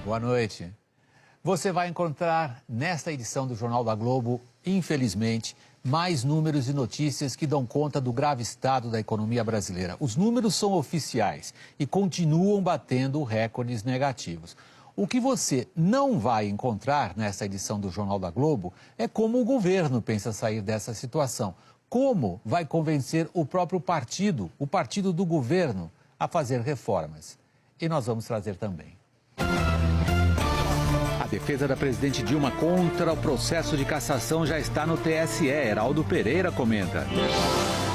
Boa noite. Você vai encontrar nesta edição do Jornal da Globo, infelizmente, mais números e notícias que dão conta do grave estado da economia brasileira. Os números são oficiais e continuam batendo recordes negativos. O que você não vai encontrar nesta edição do Jornal da Globo é como o governo pensa sair dessa situação. Como vai convencer o próprio partido, o partido do governo, a fazer reformas. E nós vamos trazer também. A defesa da presidente Dilma contra o processo de cassação já está no TSE. Heraldo Pereira comenta.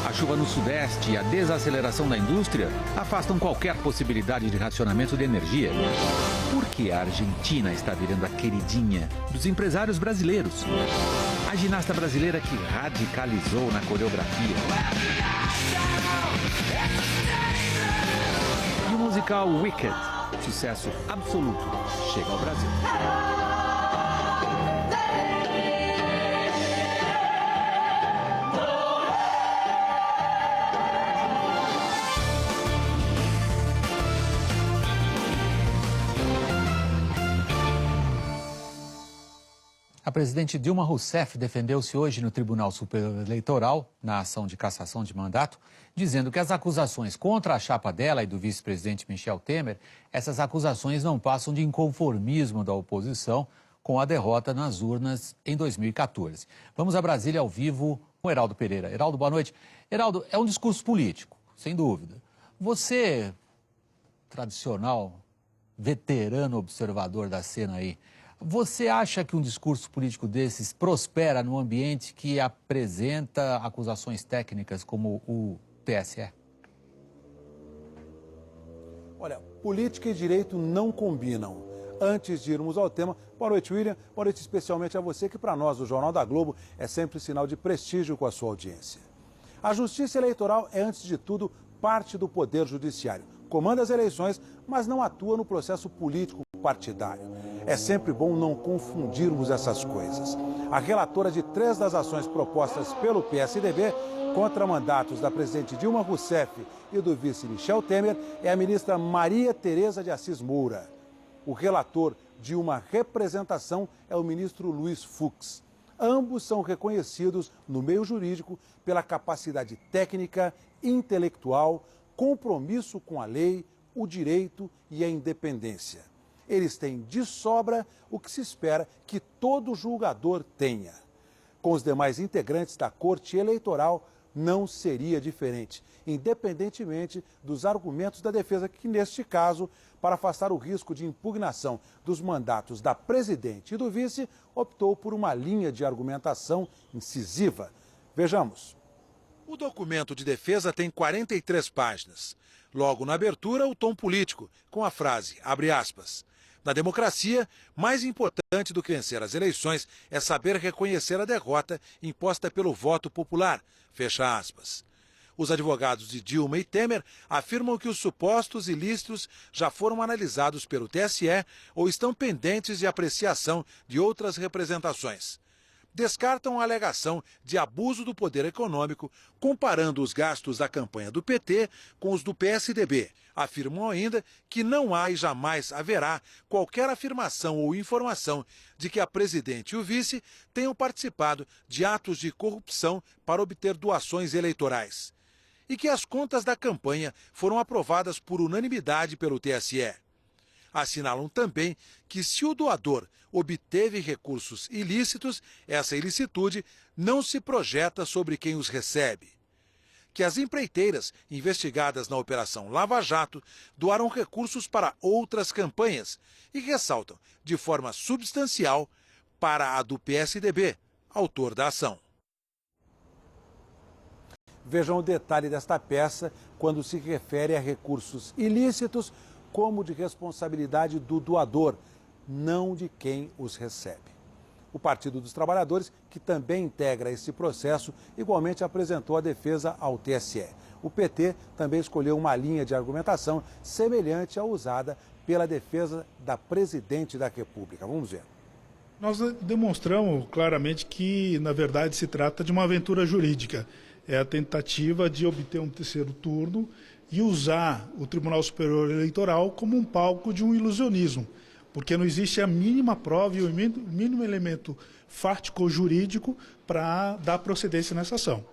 A chuva no Sudeste e a desaceleração da indústria afastam qualquer possibilidade de racionamento de energia. Por que a Argentina está virando a queridinha dos empresários brasileiros? A ginasta brasileira que radicalizou na coreografia. E o musical Wicked, sucesso absoluto, chega ao Brasil. A presidente Dilma Rousseff defendeu-se hoje no Tribunal Superior Eleitoral, na ação de cassação de mandato, dizendo que as acusações contra a chapa dela e do vice-presidente Michel Temer, essas acusações não passam de inconformismo da oposição com a derrota nas urnas em 2014. Vamos a Brasília ao vivo com Heraldo Pereira. Heraldo, boa noite. Heraldo, é um discurso político, sem dúvida. Você, tradicional, veterano observador da cena aí, você acha que um discurso político desses prospera num ambiente que apresenta acusações técnicas como o TSE? Olha, política e direito não combinam. Antes de irmos ao tema, boa noite, William. Boa noite especialmente a você, que para nós, o Jornal da Globo, é sempre sinal de prestígio com a sua audiência. A Justiça Eleitoral é, antes de tudo, parte do Poder Judiciário. Comanda as eleições, mas não atua no processo político partidário. É sempre bom não confundirmos essas coisas. A relatora de 3 das ações propostas pelo PSDB contra mandatos da presidente Dilma Rousseff e do vice Michel Temer é a ministra Maria Tereza de Assis Moura. O relator de uma representação é o ministro Luiz Fux. Ambos são reconhecidos no meio jurídico pela capacidade técnica, intelectual, compromisso com a lei, o direito e a independência. Eles têm de sobra o que se espera que todo julgador tenha. Com os demais integrantes da Corte Eleitoral, não seria diferente, independentemente dos argumentos da defesa, que, neste caso, para afastar o risco de impugnação dos mandatos da presidente e do vice, optou por uma linha de argumentação incisiva. Vejamos. O documento de defesa tem 43 páginas. Logo na abertura, o tom político, com a frase, abre aspas, na democracia, mais importante do que vencer as eleições é saber reconhecer a derrota imposta pelo voto popular, fecha aspas. Os advogados de Dilma e Temer afirmam que os supostos ilícitos já foram analisados pelo TSE ou estão pendentes de apreciação de outras representações. Descartam a alegação de abuso do poder econômico, comparando os gastos da campanha do PT com os do PSDB. Afirmam ainda que não há e jamais haverá qualquer afirmação ou informação de que a presidente e o vice tenham participado de atos de corrupção para obter doações eleitorais. E que as contas da campanha foram aprovadas por unanimidade pelo TSE. Assinalam também que, se o doador obteve recursos ilícitos, essa ilicitude não se projeta sobre quem os recebe. Que as empreiteiras investigadas na Operação Lava Jato doaram recursos para outras campanhas e ressaltam, de forma substancial, para a do PSDB, autor da ação. Vejam o detalhe desta peça quando se refere a recursos ilícitos, como de responsabilidade do doador, não de quem os recebe. O Partido dos Trabalhadores, que também integra esse processo, igualmente apresentou a defesa ao TSE. O PT também escolheu uma linha de argumentação semelhante à usada pela defesa da presidente da República. Vamos ver. Nós demonstramos claramente que, na verdade, se trata de uma aventura jurídica. É a tentativa de obter um terceiro turno e usar o Tribunal Superior Eleitoral como um palco de um ilusionismo. porque não existe a mínima prova e o mínimo elemento fático-jurídico para dar procedência nessa ação.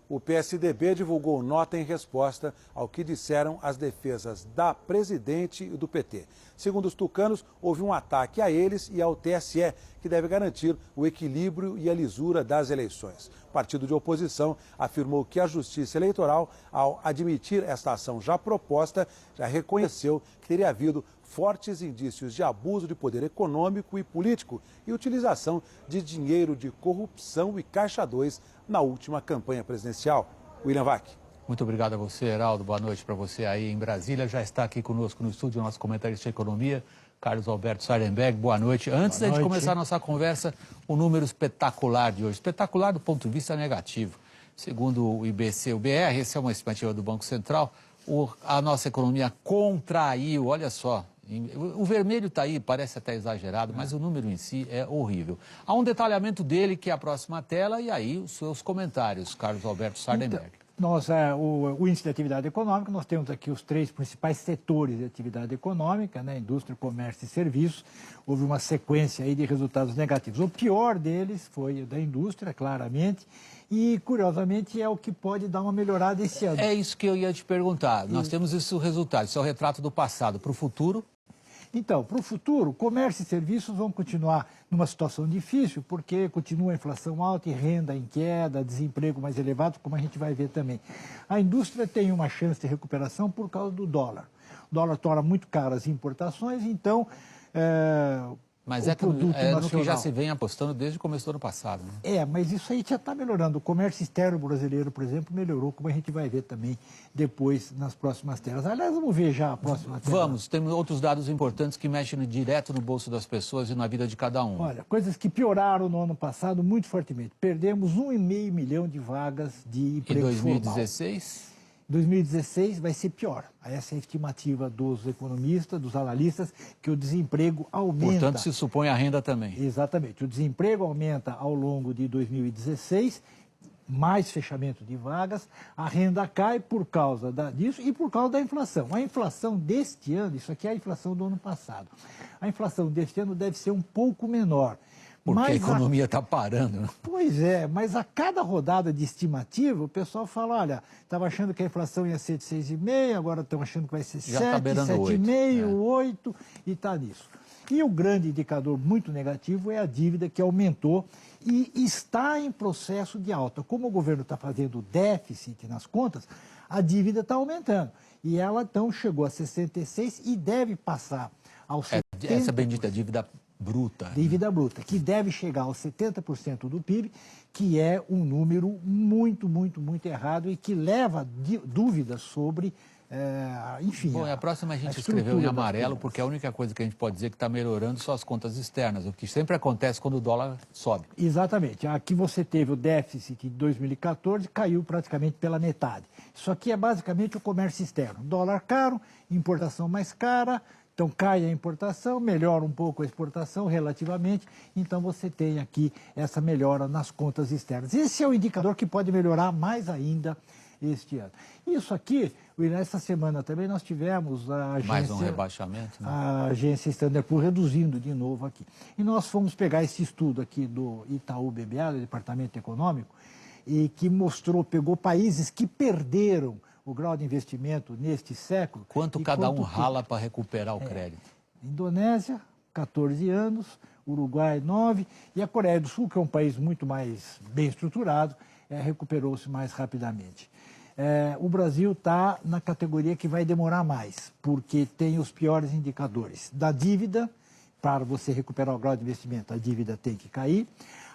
O PSDB divulgou nota em resposta ao que disseram as defesas da presidente e do PT. Segundo os tucanos, houve um ataque a eles e ao TSE, que deve garantir o equilíbrio e a lisura das eleições. O partido de oposição afirmou que a Justiça Eleitoral, ao admitir esta ação já proposta, já reconheceu que teria havido fortes indícios de abuso de poder econômico e político e utilização de dinheiro de corrupção e Caixa 2 na última campanha presidencial. William Vac. Muito obrigado a você, Heraldo. Boa noite para você aí em Brasília. Já está aqui conosco no estúdio o nosso comentarista de economia, Carlos Alberto Sarenberg. Boa noite. Antes de começar a nossa conversa, o número espetacular de hoje. Espetacular do ponto de vista negativo. Segundo o IBC-BR, essa é uma estimativa do Banco Central, a nossa economia contraiu, olha só. O vermelho está aí, parece até exagerado, mas o número em si é horrível. Há um detalhamento dele que é a próxima tela e aí os seus comentários, Carlos Alberto Sarenberg. O índice de atividade econômica, nós temos aqui os 3 principais setores de atividade econômica, né? Indústria, comércio e serviços. Houve uma sequência aí de resultados negativos. O pior deles foi o da indústria, claramente, e, curiosamente, é o que pode dar uma melhorada esse ano. É isso que eu ia te perguntar. Nós temos esse resultado, isso é o retrato do passado. Para o futuro? Então, para o futuro, comércio e serviços vão continuar numa situação difícil, porque continua a inflação alta e renda em queda, desemprego mais elevado, como a gente vai ver também. A indústria tem uma chance de recuperação por causa do dólar. O dólar torna muito caro as importações, então... Mas é no que já se vem apostando desde o começo do ano passado. Né? Mas isso aí já está melhorando. O comércio externo brasileiro, por exemplo, melhorou, como a gente vai ver também depois nas próximas telas. Aliás, vamos ver já a próxima tela. Vamos, temos outros dados importantes que mexem direto no bolso das pessoas e na vida de cada um. Olha, coisas que pioraram no ano passado muito fortemente. Perdemos 1,5 milhão de vagas de emprego formal. Em 2016? 2016 vai ser pior. Essa é a estimativa dos economistas, dos analistas, que o desemprego aumenta. Portanto, se supõe a renda também. Exatamente. O desemprego aumenta ao longo de 2016, mais fechamento de vagas, a renda cai por causa disso e por causa da inflação. A inflação deste ano, isso aqui é a inflação do ano passado, a inflação deste ano deve ser um pouco menor. Porque a economia está parando. Né? Pois é, mas a cada rodada de estimativa, o pessoal fala, olha, estava achando que a inflação ia ser de 6,5%, agora estão achando que vai ser 7, 7,5%, 8%, e está nisso. E o grande indicador muito negativo é a dívida, que aumentou e está em processo de alta. Como o governo está fazendo déficit nas contas, a dívida está aumentando. E ela, então, chegou a 66% e deve passar aos 70%. Essa bendita dívida bruta. Dívida bruta, que deve chegar aos 70% do PIB, que é um número muito, muito, muito errado e que leva dúvidas sobre, enfim... Bom, a próxima a gente escreveu em amarelo, porque a única coisa que a gente pode dizer que está melhorando são as contas externas, o que sempre acontece quando o dólar sobe. Exatamente. Aqui você teve o déficit de 2014, caiu praticamente pela metade. Isso aqui é basicamente o comércio externo. Dólar caro, importação mais cara... Então, cai a importação, melhora um pouco a exportação relativamente, então você tem aqui essa melhora nas contas externas. Esse é o indicador que pode melhorar mais ainda este ano. Isso aqui, essa semana também nós tivemos a agência... Mais um rebaixamento, né? A agência Standard & Poor's reduzindo de novo aqui. E nós fomos pegar esse estudo aqui do Itaú BBA, do Departamento Econômico, e que pegou países que perderam o grau de investimento neste século. Quanto cada um rala para recuperar o crédito? Indonésia, 14 anos, Uruguai, 9, e a Coreia do Sul, que é um país muito mais bem estruturado, recuperou-se mais rapidamente. O Brasil está na categoria que vai demorar mais, porque tem os piores indicadores. Da dívida, para você recuperar o grau de investimento, a dívida tem que cair,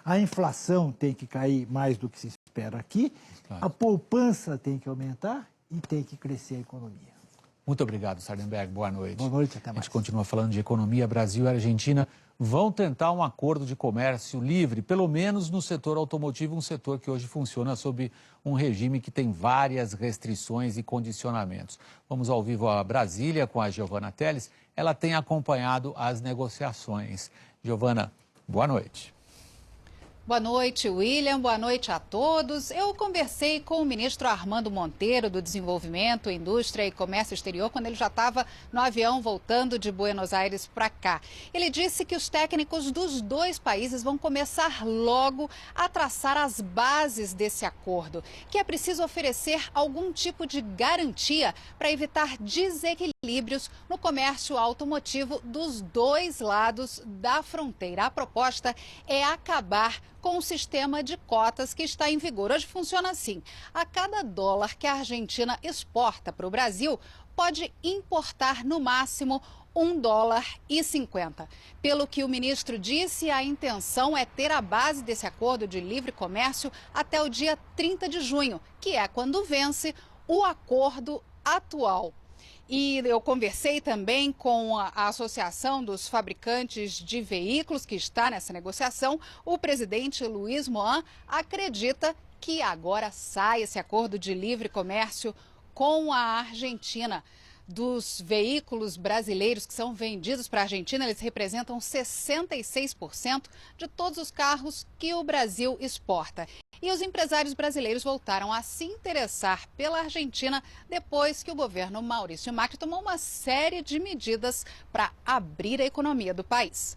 a inflação tem que cair mais do que se espera aqui, claro. A poupança tem que aumentar, e tem que crescer a economia. Muito obrigado, Sarenberg. Boa noite. Boa noite, até mais. A gente continua falando de economia. Brasil e Argentina vão tentar um acordo de comércio livre, pelo menos no setor automotivo, um setor que hoje funciona sob um regime que tem várias restrições e condicionamentos. Vamos ao vivo a Brasília com a Giovana Teles. Ela tem acompanhado as negociações. Giovana, boa noite. Boa noite, William. Boa noite a todos. Eu conversei com o ministro Armando Monteiro, do Desenvolvimento, Indústria e Comércio Exterior, quando ele já estava no avião voltando de Buenos Aires para cá. Ele disse que os técnicos dos dois países vão começar logo a traçar as bases desse acordo, que é preciso oferecer algum tipo de garantia para evitar desequilíbrios no comércio automotivo dos dois lados da fronteira. A proposta é acabar com o sistema de cotas que está em vigor. Hoje funciona assim: a cada dólar que a Argentina exporta para o Brasil, pode importar no máximo $1,50. Pelo que o ministro disse, a intenção é ter a base desse acordo de livre comércio até o dia 30 de junho, que é quando vence o acordo atual. E eu conversei também com a Associação dos Fabricantes de Veículos, que está nessa negociação. O presidente Luiz Moan acredita que agora sai esse acordo de livre comércio com a Argentina. Dos veículos brasileiros que são vendidos para a Argentina, eles representam 66% de todos os carros que o Brasil exporta. E os empresários brasileiros voltaram a se interessar pela Argentina depois que o governo Maurício Macri tomou uma série de medidas para abrir a economia do país.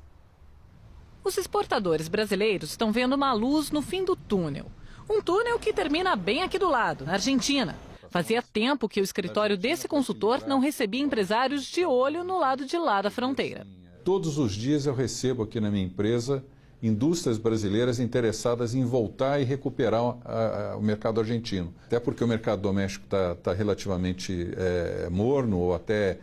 Os exportadores brasileiros estão vendo uma luz no fim do túnel. Um túnel que termina bem aqui do lado, na Argentina. Fazia tempo que o escritório desse consultor não recebia empresários de olho no lado de lá da fronteira. Todos os dias eu recebo aqui na minha empresa indústrias brasileiras interessadas em voltar e recuperar o mercado argentino. Até porque o mercado doméstico está relativamente morno ou até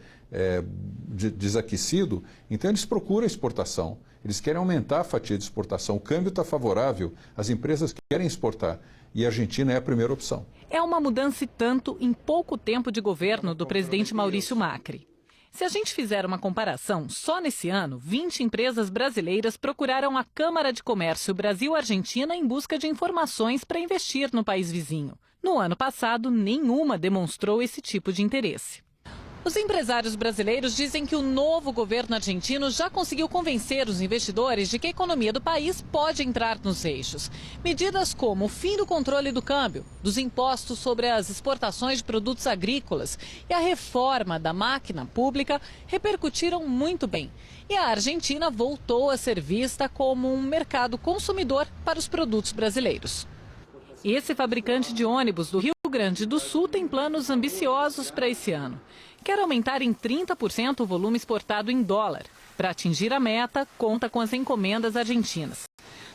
desaquecido, então eles procuram exportação. Eles querem aumentar a fatia de exportação. O câmbio está favorável, as empresas querem exportar e a Argentina é a primeira opção. É uma mudança e tanto em pouco tempo de governo do presidente Maurício Macri. Se a gente fizer uma comparação, só nesse ano, 20 empresas brasileiras procuraram a Câmara de Comércio Brasil-Argentina em busca de informações para investir no país vizinho. No ano passado, nenhuma demonstrou esse tipo de interesse. Os empresários brasileiros dizem que o novo governo argentino já conseguiu convencer os investidores de que a economia do país pode entrar nos eixos. Medidas como o fim do controle do câmbio, dos impostos sobre as exportações de produtos agrícolas e a reforma da máquina pública repercutiram muito bem. E a Argentina voltou a ser vista como um mercado consumidor para os produtos brasileiros. Esse fabricante de ônibus do Rio Grande do Sul tem planos ambiciosos para esse ano. Quer aumentar em 30% o volume exportado em dólar. Para atingir a meta, conta com as encomendas argentinas.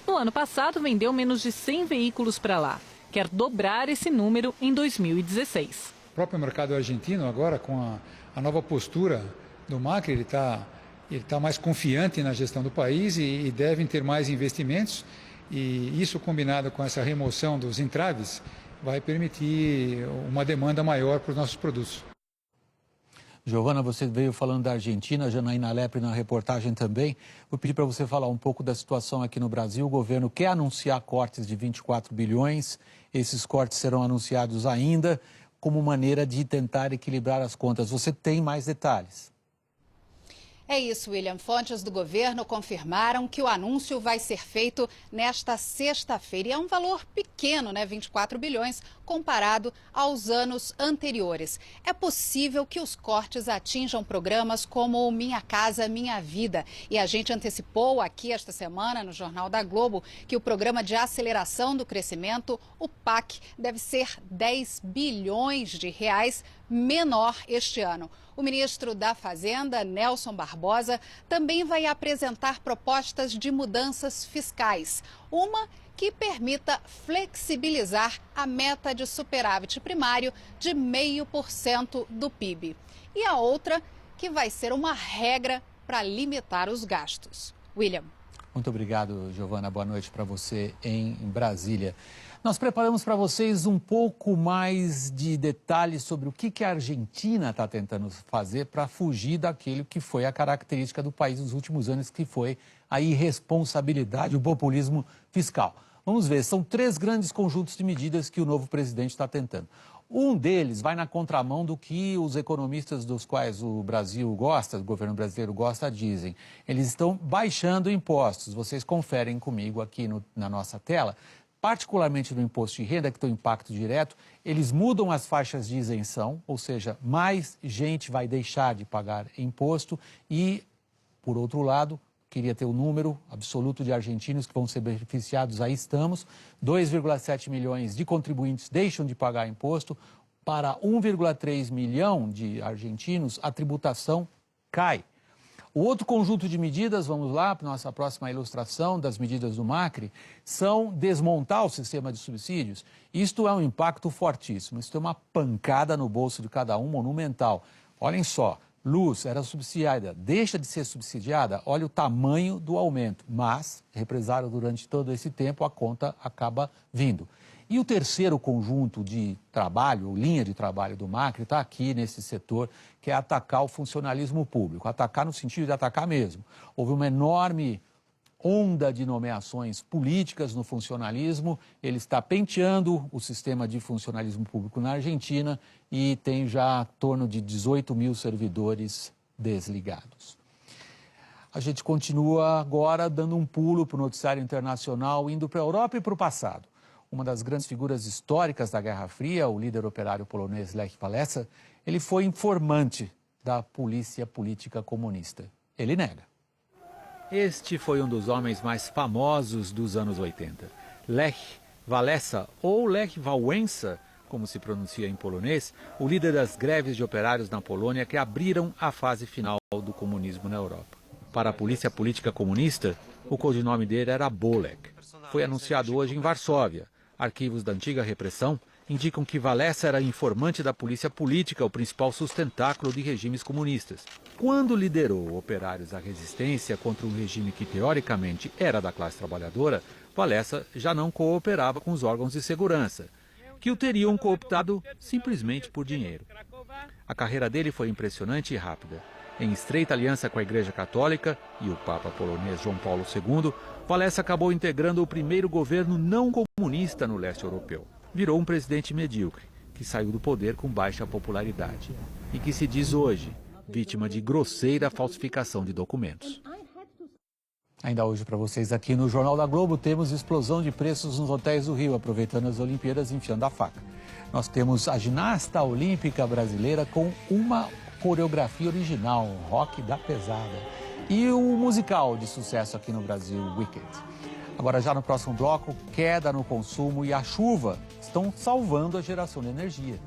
No ano passado, vendeu menos de 100 veículos para lá. Quer dobrar esse número em 2016. O próprio mercado argentino, agora com a nova postura do Macri, ele tá mais confiante na gestão do país e devem ter mais investimentos. E isso, combinado com essa remoção dos entraves, vai permitir uma demanda maior para os nossos produtos. Giovana, você veio falando da Argentina, Janaína Lepre na reportagem também. Vou pedir para você falar um pouco da situação aqui no Brasil. O governo quer anunciar cortes de 24 bilhões. Esses cortes serão anunciados ainda como maneira de tentar equilibrar as contas. Você tem mais detalhes? É isso, William. Fontes do governo confirmaram que o anúncio vai ser feito nesta sexta-feira. E é um valor pequeno, né? 24 bilhões, comparado aos anos anteriores. É possível que os cortes atinjam programas como o Minha Casa Minha Vida. E a gente antecipou aqui esta semana, no Jornal da Globo, que o Programa de Aceleração do Crescimento, o PAC, deve ser 10 bilhões de reais menor este ano. O ministro da Fazenda, Nelson Barbosa, também vai apresentar propostas de mudanças fiscais. Uma que permita flexibilizar a meta de superávit primário de 0,5% do PIB. E a outra que vai ser uma regra para limitar os gastos. William. Muito obrigado, Giovana. Boa noite para você em Brasília. Nós preparamos para vocês um pouco mais de detalhes sobre o que a Argentina está tentando fazer para fugir daquilo que foi a característica do país nos últimos anos, que foi a irresponsabilidade, o populismo fiscal. Vamos ver, são 3 grandes conjuntos de medidas que o novo presidente está tentando. Um deles vai na contramão do que os economistas dos quais o Brasil gosta, o governo brasileiro gosta, dizem. Eles estão baixando impostos. Vocês conferem comigo aqui na nossa tela. Particularmente no imposto de renda, que tem um impacto direto, eles mudam as faixas de isenção, ou seja, mais gente vai deixar de pagar imposto e, por outro lado, queria ter o número absoluto de argentinos que vão ser beneficiados, aí estamos, 2,7 milhões de contribuintes deixam de pagar imposto, para 1,3 milhão de argentinos a tributação cai. O outro conjunto de medidas, vamos lá para a nossa próxima ilustração das medidas do Macri, são desmontar o sistema de subsídios. Isto é um impacto fortíssimo, isto é uma pancada no bolso de cada um, monumental. Olhem só, luz era subsidiada, deixa de ser subsidiada, olha o tamanho do aumento, mas, represado durante todo esse tempo, a conta acaba vindo. E o terceiro conjunto de trabalho, linha de trabalho do Macri, está aqui nesse setor, que é atacar o funcionalismo público. Atacar no sentido de atacar mesmo. Houve uma enorme onda de nomeações políticas no funcionalismo, ele está penteando o sistema de funcionalismo público na Argentina e tem já em torno de 18 mil servidores desligados. A gente continua agora dando um pulo para o noticiário internacional, indo para a Europa e para o passado. Uma das grandes figuras históricas da Guerra Fria, o líder operário polonês Lech Wałęsa, ele foi informante da polícia política comunista. Ele nega. Este foi um dos homens mais famosos dos anos 80. Lech Wałęsa, ou Lech Wałęsa, como se pronuncia em polonês, o líder das greves de operários na Polônia que abriram a fase final do comunismo na Europa. Para a polícia política comunista, o codinome dele era Bolek. Foi anunciado hoje em Varsóvia. Arquivos da antiga repressão indicam que Wałęsa era informante da polícia política, o principal sustentáculo de regimes comunistas. Quando liderou operários à resistência contra um regime que teoricamente era da classe trabalhadora, Wałęsa já não cooperava com os órgãos de segurança, que o teriam cooptado simplesmente por dinheiro. A carreira dele foi impressionante e rápida. Em estreita aliança com a Igreja Católica e o Papa polonês João Paulo II, Wałęsa acabou integrando o primeiro governo não comunista no leste europeu. Virou um presidente medíocre, que saiu do poder com baixa popularidade e que se diz hoje vítima de grosseira falsificação de documentos. Ainda hoje para vocês aqui no Jornal da Globo temos explosão de preços nos hotéis do Rio, aproveitando as Olimpíadas, enfiando a faca. Nós temos a ginasta olímpica brasileira com uma coreografia original, rock da pesada. E o musical de sucesso aqui no Brasil, Wicked. Agora já no próximo bloco, queda no consumo e a chuva estão salvando a geração de energia.